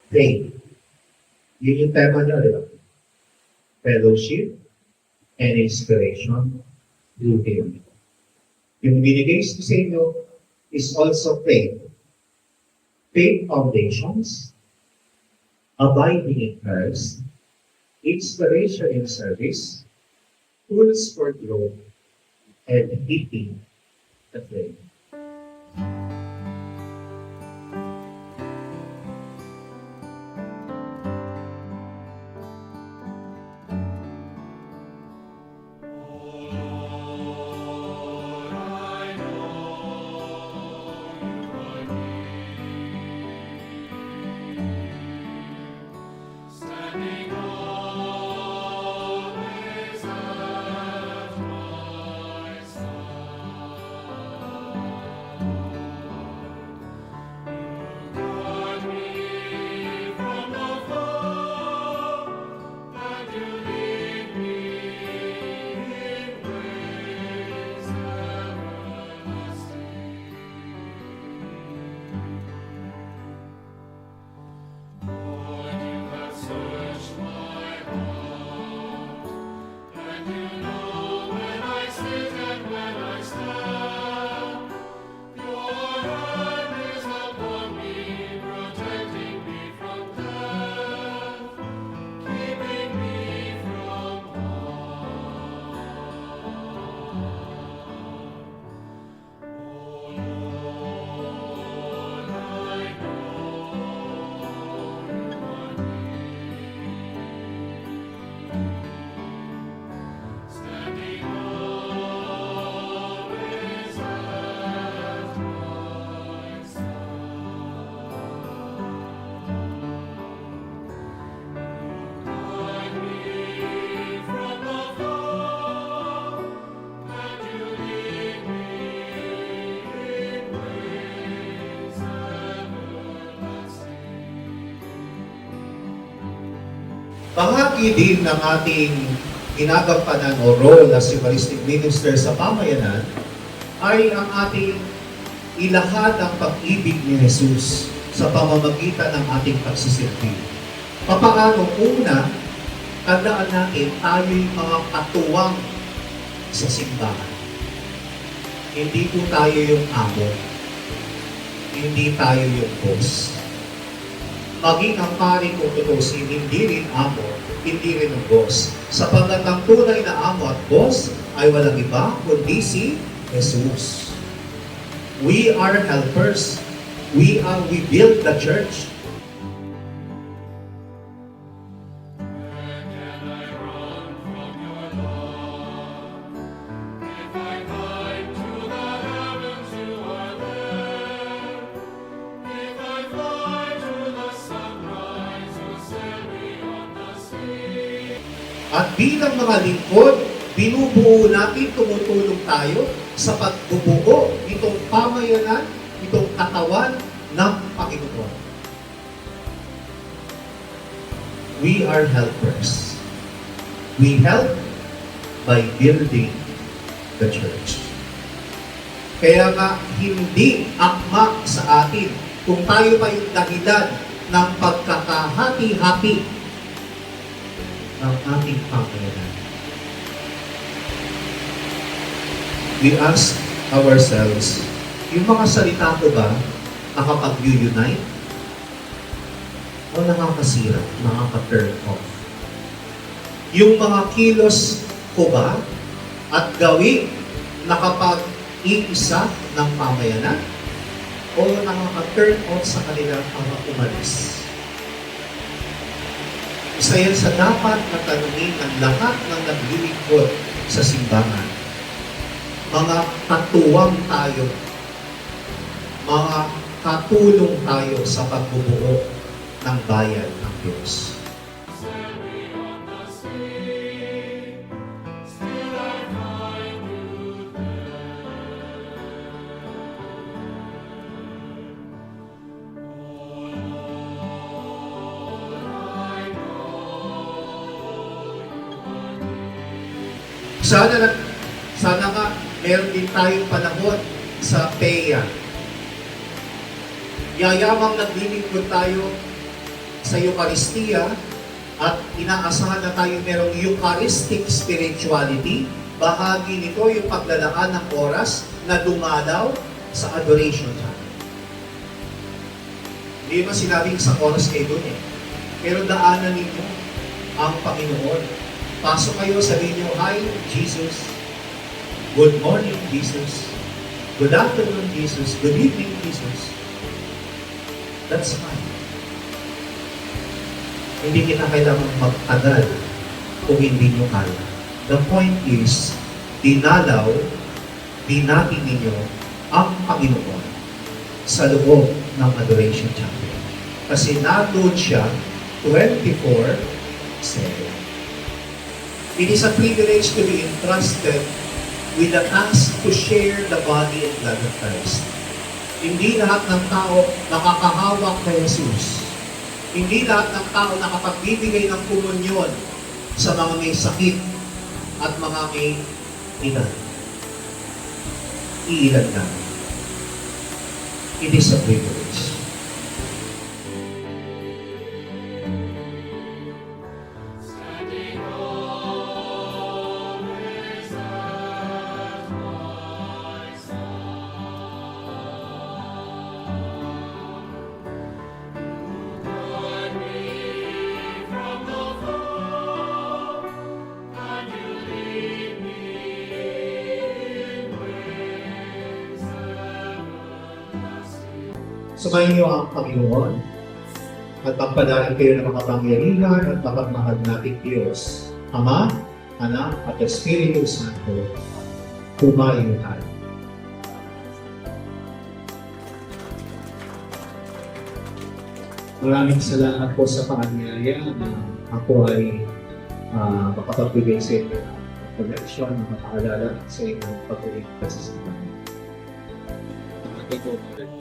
faith. Yun yung tema niya, di ba? Fellowship and inspiration through Him. Yung binigay ko sa inyo is also faith. Faith foundations, abiding in Christ, inspiration in service, tools for growth, and keeping the faith. Bahagi din ng ating ginagampanan o role as Eucharistic Minister sa pamayanan ay ang ating ilahad ang pag-ibig ni Jesus sa pamamagitan ng ating pagsisilbi. Papaano? Una, tandaan natin tayo'y mga katuwang sa simbahan. Hindi po tayo yung amo. Hindi tayo yung boss. Maging ang pari kung tutusin, hindi rin amo, hindi rin ang boss. Sapagkat ang tunay na amo at boss ay walang iba kundi si Jesus. We are helpers. We build the church. At bilang mga lingkod, binubuo natin, tumutulong tayo sa pagbubuo itong pamayanan, itong katawan ng Panginoon. We are helpers. We help by building the church. Kaya nga, hindi akma sa atin kung tayo pa yung dahilan ng pagkakahati-hati ng ating pamayanan. We ask ourselves, yung mga salita ko ba nakapag-unite o nakakasira, nakaka-turn off? Yung mga kilos ko ba at gawin nakapag-iisa ng pamayanan o nakaka-turn off sa kanilang mga umalis? Isa yan sa dapat na tanungin ng lahat ng naglilingkod sa simbahan. Mga katuwang tayo, mga katulong tayo sa pagbubuo ng bayan ng Diyos. Sana nga meron din tayong panahon sa PEA. Yayamang naglilingkod tayo sa Eucharistia at inaasahan na tayo merong Eucharistic spirituality. Bahagi nito yung paglalaan ng oras na dumalaw sa adoration natin. Hindi naman sinabing isang oras kayo doon eh. Pero daanan ninyo ang Panginoon. Pasok kayo, sabihin niyo, "Hi, Jesus. Good morning, Jesus. Good afternoon, Jesus. Good evening, Jesus." That's fine. Hindi kita kailangan magtagal kung hindi nyo kaya. The point is, dinalaw, dinating ninyo ang Panginoon sa loob ng Adoration Chapel. Kasi nandun siya 24/7. It is a privilege to be entrusted with the task to share the body and blood of Christ. Hindi lahat ng tao nakakahawak kay Jesus. Hindi lahat ng tao nakapagbibigay ng komunyon sa mga may sakit at mga may edad. Iilan lang. It is a privilege. Sumayin niyo ang Panginoon at pagpalain kayo ng makapangyarihan at mapagmahal nating Diyos, Ama, Anak, at Espiritu Santo. Kumain tayo. Maraming salamat po sa paanyaya na ako ay makapagbigay sa inyo ng connection, makakaalala sa inyong pag-uwi sa Santa. Thank you.